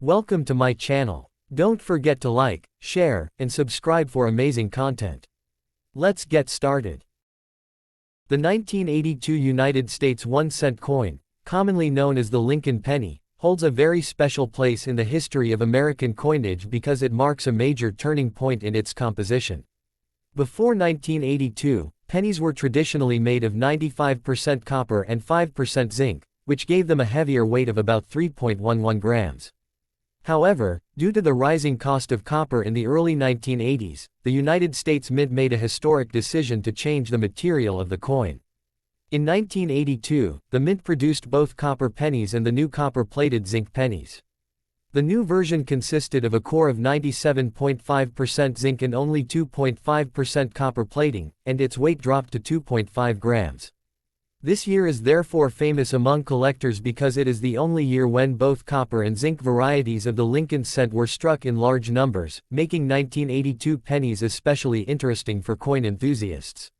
Welcome to my channel. Don't forget to like, share, and subscribe for amazing content. Let's get started. The 1982 United States 1-cent coin, commonly known as the Lincoln penny, holds a very special place in the history of American coinage because it marks a major turning point in its composition. Before 1982, pennies were traditionally made of 95% copper and 5% zinc, which gave them a heavier weight of about 3.11 grams. However, due to the rising cost of copper in the early 1980s, the United States Mint made a historic decision to change the material of the coin. In 1982, the Mint produced both copper pennies and the new copper-plated zinc pennies. The new version consisted of a core of 97.5% zinc and only 2.5% copper plating, and its weight dropped to 2.5 grams. This year is therefore famous among collectors because it is the only year when both copper and zinc varieties of the Lincoln cent were struck in large numbers, making 1982 pennies especially interesting for coin enthusiasts.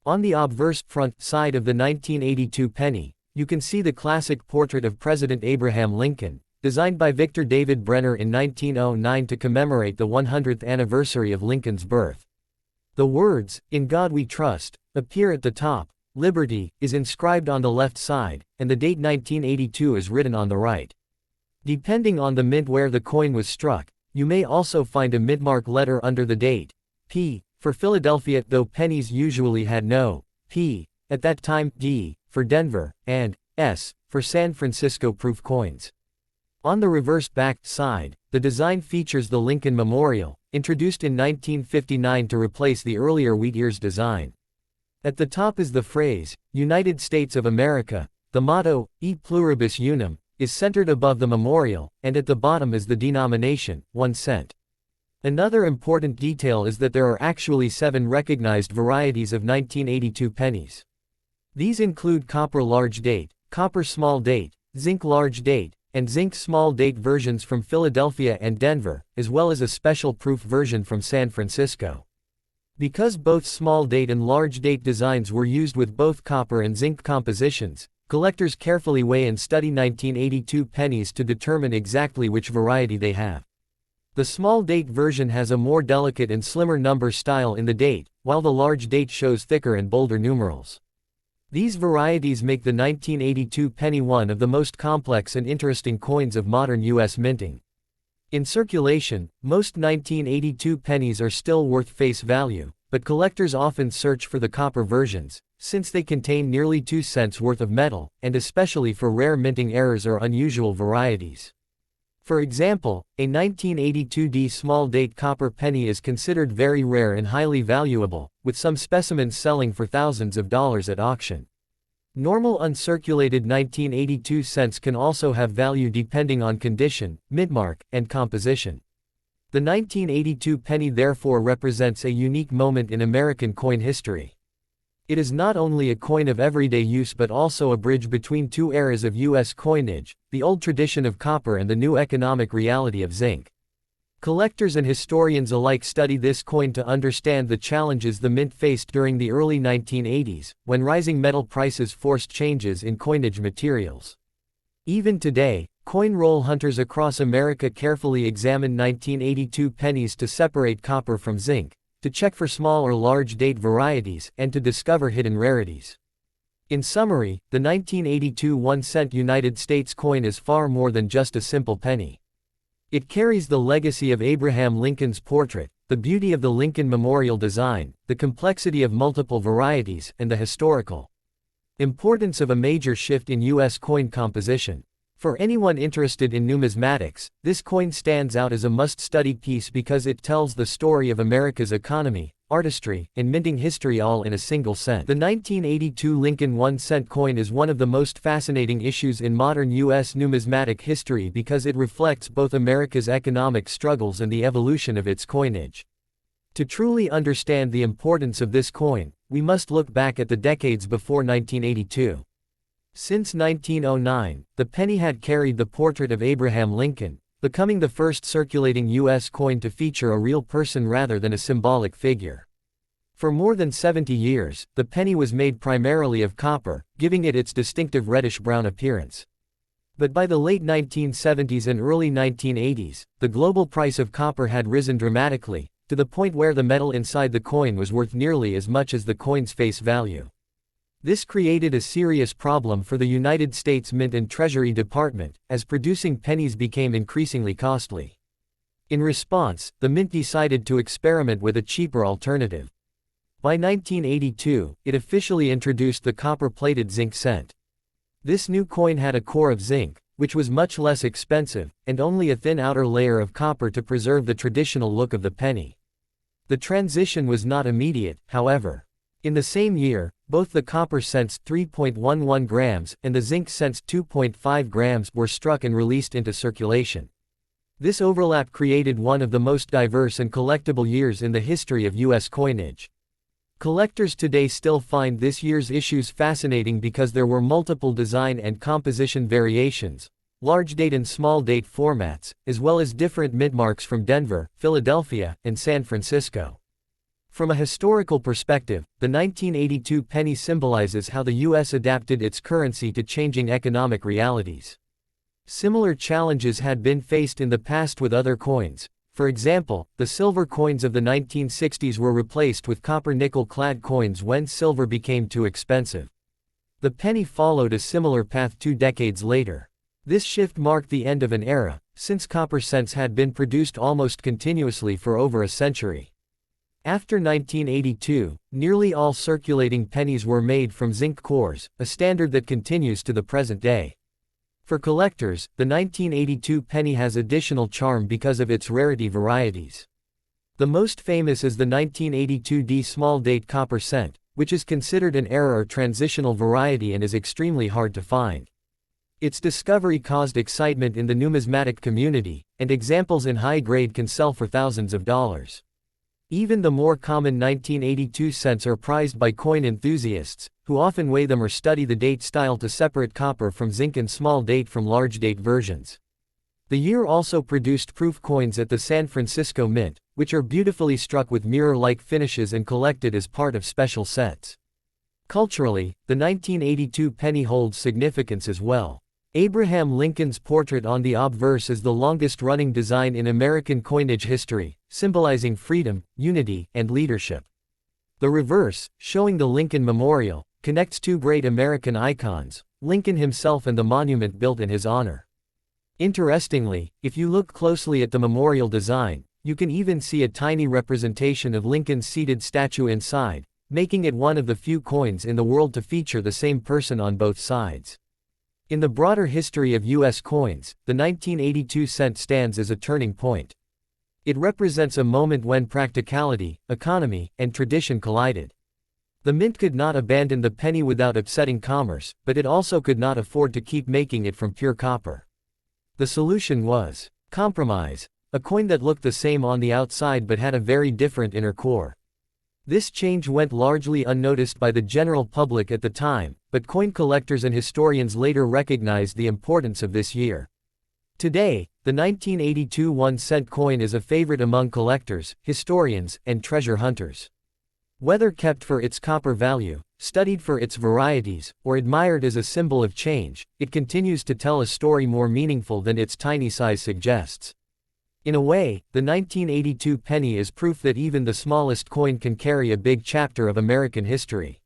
On the obverse front side of the 1982 penny, you can see the classic portrait of President Abraham Lincoln, designed by Victor David Brenner in 1909 to commemorate the 100th anniversary of Lincoln's birth. The words, "In God We Trust," appear at the top. Liberty is inscribed on the left side, and the date 1982 is written on the right. Depending on the mint where the coin was struck, you may also find a mintmark letter under the date. P for Philadelphia, though pennies usually had no P at that time, D for Denver, and S for San Francisco proof coins. On the reverse back side, the design features the Lincoln Memorial, introduced in 1959 to replace the earlier wheat ears design. At the top is the phrase, United States of America. The motto, E pluribus unum, is centered above the memorial, and at the bottom is the denomination, 1 cent. Another important detail is that there are actually 7 recognized varieties of 1982 pennies. These include copper large date, copper small date, zinc large date, and zinc small date versions from Philadelphia and Denver, as well as a special proof version from San Francisco. Because both small date and large date designs were used with both copper and zinc compositions, collectors carefully weigh and study 1982 pennies to determine exactly which variety they have. The small date version has a more delicate and slimmer number style in the date, while the large date shows thicker and bolder numerals. These varieties make the 1982 penny one of the most complex and interesting coins of modern U.S. minting. In circulation, most 1982 pennies are still worth face value, but collectors often search for the copper versions, since they contain nearly 2 cents worth of metal, and especially for rare minting errors or unusual varieties. For example, a 1982D small date copper penny is considered very rare and highly valuable, with some specimens selling for thousands of dollars at auction. Normal uncirculated 1982 cents can also have value depending on condition, mintmark, and composition. The 1982 penny therefore represents a unique moment in American coin history. It is not only a coin of everyday use but also a bridge between two eras of U.S. coinage, the old tradition of copper and the new economic reality of zinc. Collectors and historians alike study this coin to understand the challenges the mint faced during the early 1980s, when rising metal prices forced changes in coinage materials. Even today, coin roll hunters across America carefully examine 1982 pennies to separate copper from zinc, to check for small or large date varieties, and to discover hidden rarities. In summary, the 1982 1-cent United States coin is far more than just a simple penny. It carries the legacy of Abraham Lincoln's portrait, the beauty of the Lincoln Memorial design, the complexity of multiple varieties, and the historical importance of a major shift in U.S. coin composition. For anyone interested in numismatics, this coin stands out as a must-study piece because it tells the story of America's economy, artistry, and minting history all in a single cent. The 1982 Lincoln 1-cent coin is one of the most fascinating issues in modern U.S. numismatic history because it reflects both America's economic struggles and the evolution of its coinage. To truly understand the importance of this coin, we must look back at the decades before 1982. Since 1909, the penny had carried the portrait of Abraham Lincoln, becoming the first circulating U.S. coin to feature a real person rather than a symbolic figure. For more than 70 years, the penny was made primarily of copper, giving it its distinctive reddish-brown appearance. But by the late 1970s and early 1980s, the global price of copper had risen dramatically, to the point where the metal inside the coin was worth nearly as much as the coin's face value. This created a serious problem for the United States Mint and Treasury Department, as producing pennies became increasingly costly. In response, the Mint decided to experiment with a cheaper alternative. By 1982, it officially introduced the copper-plated zinc cent. This new coin had a core of zinc, which was much less expensive, and only a thin outer layer of copper to preserve the traditional look of the penny. The transition was not immediate, however. In the same year, both the copper cents 3.11 grams and the zinc cents 2.5 grams were struck and released into circulation. This overlap created one of the most diverse and collectible years in the history of U.S. coinage. Collectors today still find this year's issues fascinating because there were multiple design and composition variations, large date and small date formats, as well as different mint marks from Denver, Philadelphia, and San Francisco. From a historical perspective, the 1982 penny symbolizes how the U.S. adapted its currency to changing economic realities. Similar challenges had been faced in the past with other coins. For example, the silver coins of the 1960s were replaced with copper-nickel-clad coins when silver became too expensive. The penny followed a similar path 2 decades later. This shift marked the end of an era, since copper cents had been produced almost continuously for over a century. After 1982, nearly all circulating pennies were made from zinc cores, a standard that continues to the present day. For collectors, the 1982 penny has additional charm because of its rarity varieties. The most famous is the 1982D small date copper cent, which is considered an error or transitional variety and is extremely hard to find. Its discovery caused excitement in the numismatic community, and examples in high grade can sell for thousands of dollars. Even the more common 1982 cents are prized by coin enthusiasts, who often weigh them or study the date style to separate copper from zinc and small date from large date versions. The year also produced proof coins at the San Francisco Mint, which are beautifully struck with mirror-like finishes and collected as part of special sets. Culturally, the 1982 penny holds significance as well. Abraham Lincoln's portrait on the obverse is the longest-running design in American coinage history, symbolizing freedom, unity, and leadership. The reverse, showing the Lincoln Memorial, connects two great American icons, Lincoln himself and the monument built in his honor. Interestingly, if you look closely at the memorial design, you can even see a tiny representation of Lincoln's seated statue inside, making it one of the few coins in the world to feature the same person on both sides. In the broader history of U.S. coins, the 1982 cent stands as a turning point. It represents a moment when practicality, economy, and tradition collided. The mint could not abandon the penny without upsetting commerce, but it also could not afford to keep making it from pure copper. The solution was compromise, a coin that looked the same on the outside but had a very different inner core. This change went largely unnoticed by the general public at the time, but coin collectors and historians later recognized the importance of this year. Today, the 1982 1-cent coin is a favorite among collectors, historians, and treasure hunters. Whether kept for its copper value, studied for its varieties, or admired as a symbol of change, it continues to tell a story more meaningful than its tiny size suggests. In a way, the 1982 penny is proof that even the smallest coin can carry a big chapter of American history.